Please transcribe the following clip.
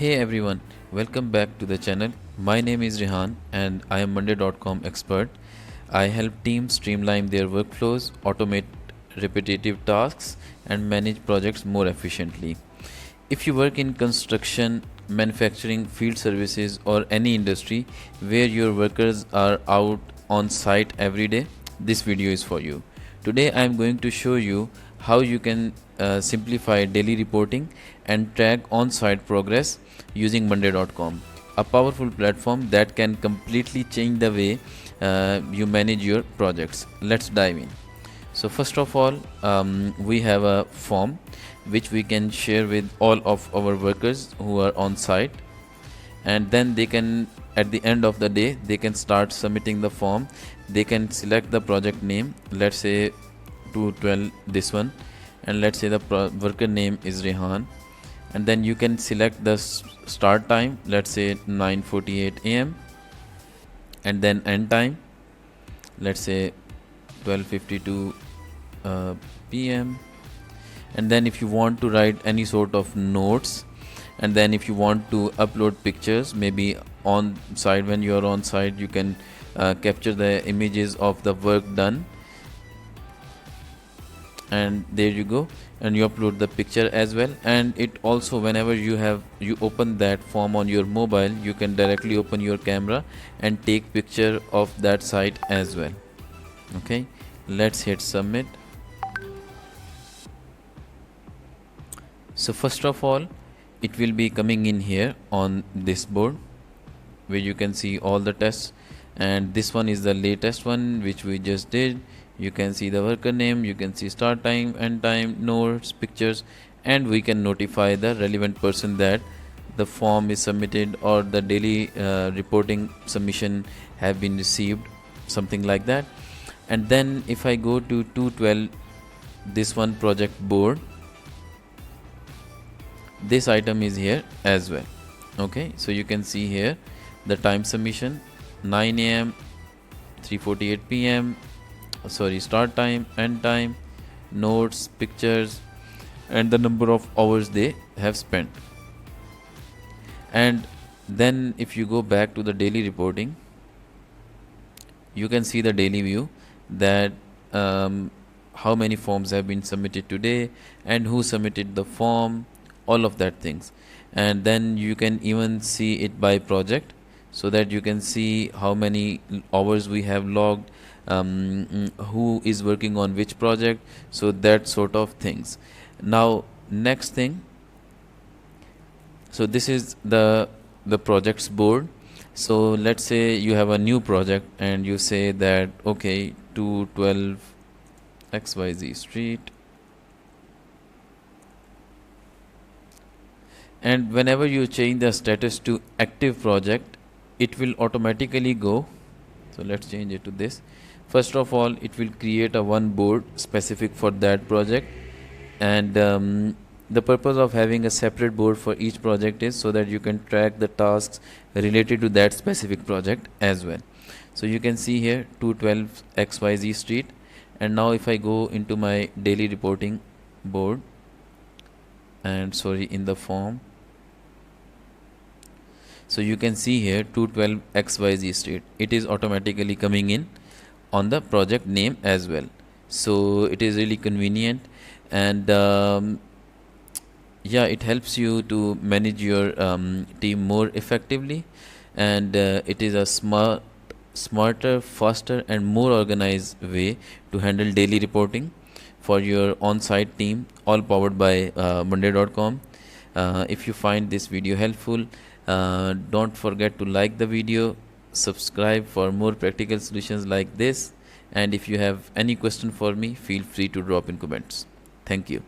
Hey everyone, welcome back to the channel. My name is Rehan and I am Monday.com expert. I help teams streamline their workflows, automate repetitive tasks, and manage projects more efficiently. If you work in construction, manufacturing, field services, or any industry where your workers are out on site every day, this video is for you. Today I am going to show you how you can simplify daily reporting and track on-site progress using Monday.com, a powerful platform that can completely change the way you manage your projects. Let's dive in. So first of all, we have a form which we can share with all of our workers who are on site, and then they can, at the end of the day, they can start submitting the form. They can select the project name, let's say 212, this one, and let's say the worker name is Rehan, and then you can select the start time, let's say 9:48 a.m. and then end time, let's say 12:52 p.m. and then if you want to write any sort of notes, and then if you want to upload pictures, maybe on site, when you are on site, you can capture the images of the work done, and there you go, and you upload the picture as well. And it also, whenever you open that form on your mobile, you can directly open your camera and take picture of that site as well. Okay, let's hit submit. So first of all, it will be coming in here on this board where you can see all the tests, and this one is the latest one which we just did. You can see the worker name, you can see start time, end time, notes, pictures, and we can notify the relevant person that the form is submitted or the daily reporting submission have been received, something like that. And then if I go to 212, this one project board, this item is here as well. Okay, so you can see here the time submission 9 a.m., 3:48 p.m., start time, end time, notes, pictures, and the number of hours they have spent. And then if you go back to the daily reporting, you can see the daily view that how many forms have been submitted today and who submitted the form, all of that things. And then you can even see it by project, so that you can see how many hours we have logged, who is working on which project, so that sort of things. Now next thing, so this is the projects board. So let's say you have a new project and you say that okay, 212 XYZ Street, and whenever you change the status to active project, it will automatically go. So let's change it to this. First of all, it will create a one board specific for that project, and the purpose of having a separate board for each project is so that you can track the tasks related to that specific project as well. So you can see here 212 XYZ Street, and now if I go into my daily reporting board, and in the form, so you can see here 212 XYZ Street, it is automatically coming in on the project name as well. So it is really convenient, and yeah, it helps you to manage your team more effectively, and it is a smarter, faster, and more organized way to handle daily reporting for your on-site team, all powered by Monday.com. If you find this video helpful, don't forget to like the video, subscribe for more practical solutions like this, and if you have any question for me, feel free to drop in comments. Thank you.